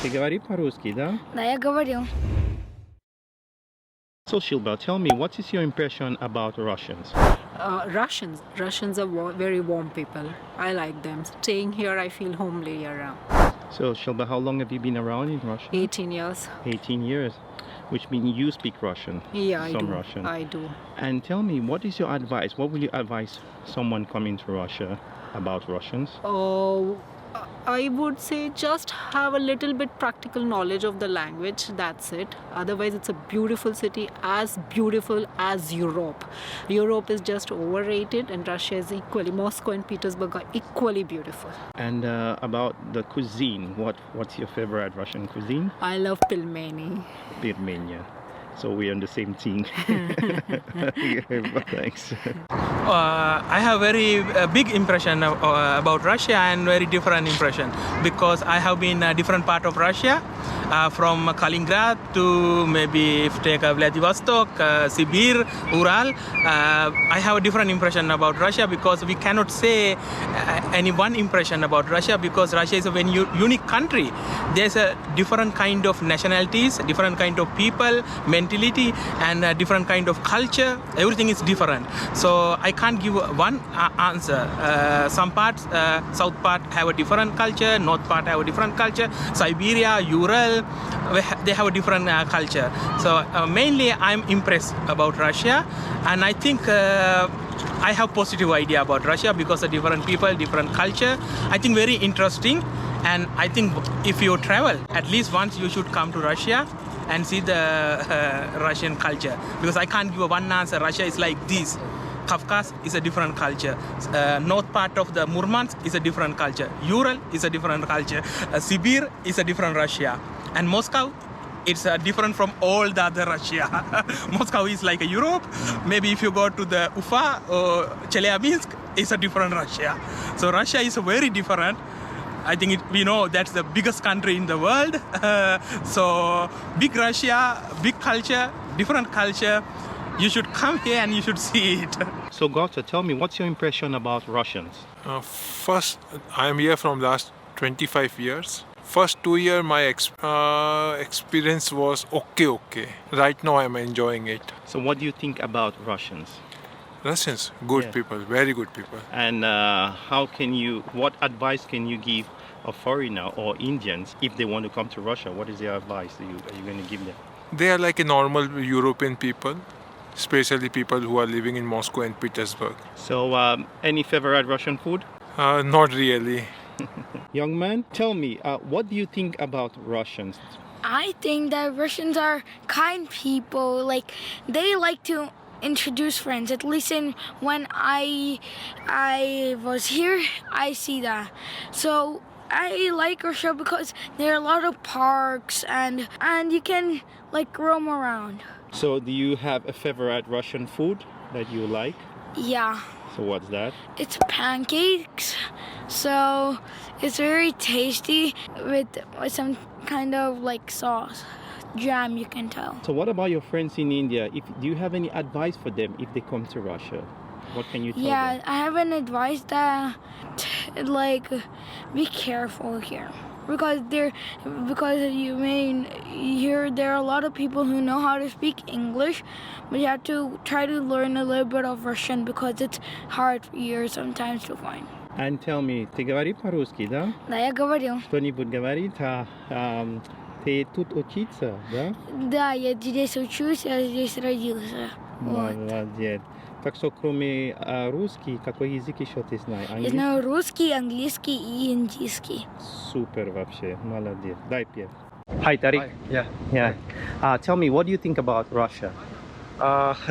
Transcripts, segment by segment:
Ты говори по-русски, да? Да, я говорю. So Shilba, tell me, what is your impression about Russians? Russians are very warm people. I like them. Staying here, I feel homely around. So Shilba, how long have you been around in Russia? 18 years. 18 years, which means you speak Russian. Yeah, I some do. Russian. I do. And tell me, what is your advice? What will you advise someone coming to Russia about Russians? Oh, I would say just have a little bit practical knowledge of the language. That's it. Otherwise, it's a beautiful city, as beautiful as Europe. Europe is just overrated, and Russia is equally. Moscow and Petersburg are equally beautiful. And about the cuisine, what's your favorite Russian cuisine? I love pilmeni. Birmania. So we're on the same team. Thanks. I have very big impression about Russia and very different impression because I have been a different part of Russia, from Kaliningrad to maybe if take Vladivostok, Sibir, Ural. I have a different impression about Russia because we cannot say any one impression about Russia because Russia is a very unique country. There's a different kind of nationalities, different kind of people, mentality, and different kind of culture. Everything is different. So I can't give one answer. Some parts, south part have a different culture, north part have a different culture. Siberia, Ural, they have a different culture. So mainly I'm impressed about Russia, and I think I have positive idea about Russia because of different people, different culture. I think very interesting, and I think if you travel, at least once you should come to Russia and see the Russian culture, because I can't give one answer. Russia is like this. Kafkas is a different culture. North part of the Murmansk is a different culture. Ural is a different culture. Sibir is a different Russia. And Moscow, it's different from all the other Russia. Moscow is like a Europe. Maybe if you go to the Ufa or Chelyabinsk, it's a different Russia. So Russia is very different. I think we know that's the biggest country in the world. So big Russia, big culture, different culture. You should come here and you should see it. So Gauta, tell me, what's your impression about Russians? First, I am here from last 25 years. First 2 years, my experience was okay. Right now, I am enjoying it. So what do you think about Russians? Russians, good people, very good people. And what advice can you give a foreigner or Indians if they want to come to Russia? What is your advice are you going to give them? They are like a normal European people, especially people who are living in Moscow and Petersburg. So any favorite Russian food? Not really. Young man, tell me, what do you think about Russians? I think that Russians are kind people. Like, they like to introduce friends. At least when I was here, I see that. So I like Russia because there are a lot of parks and you can like roam around. So do you have a favorite Russian food that you like? Yeah. So what's that? It's pancakes. So it's very tasty with some kind of like sauce. Jam, you can tell. So what about your friends in India? Do you have any advice for them if they come to Russia? What can you tell them? Yeah, I have an advice that like be careful here. Because you may hear there are a lot of people who know how to speak English, but you have to try to learn a little bit of Russian because it's hard here sometimes to find. And tell me, ты говори по-русски, да? Да, я говорю. Что-нибудь говорит? Ты тут учиться, да? Да, я здесь учусь, я здесь родился. Молодец. Так что кроме русский, какой язык еще ты знаешь? Я знаю русский, английский и индийский. Super вообще, молодец. Дай пьет. Hi Tariq. Hi. Yeah. Tell me, what do you think about Russia?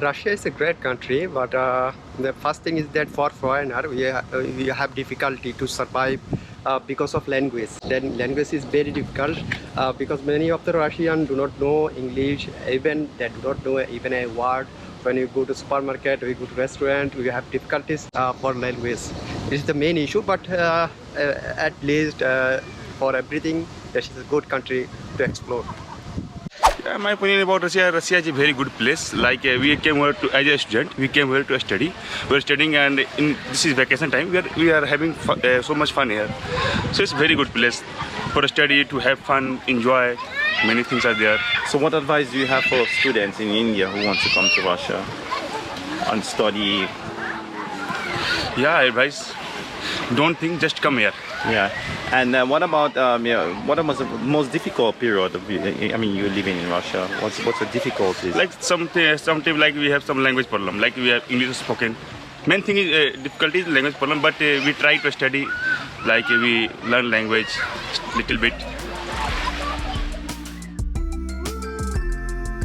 Russia is a great country, but the first thing is that for foreigner, we have difficulty to survive because of language. Then language is very difficult because many of the Russians do not know English, even they do not know even a word. When you go to supermarket, we go to restaurant, we have difficulties for language. This is the main issue, but at least for everything, this is a good country to explore. Yeah, my opinion about Russia is a very good place. Like we came here as a student, we came here to study. We are studying, and this is vacation time. We are having so much fun here. So it's a very good place. for study, to have fun, enjoy. Many things are there. So what advice do you have for students in India who want to come to Russia and study? Yeah, advice. Don't think, just come here. Yeah. And what about what was the most difficult period of you living in Russia? What's the difficulties? Like sometimes like we have some language problem, like we have English spoken. Main thing is difficulty is language problem, but we try to study, like we learn language little bit.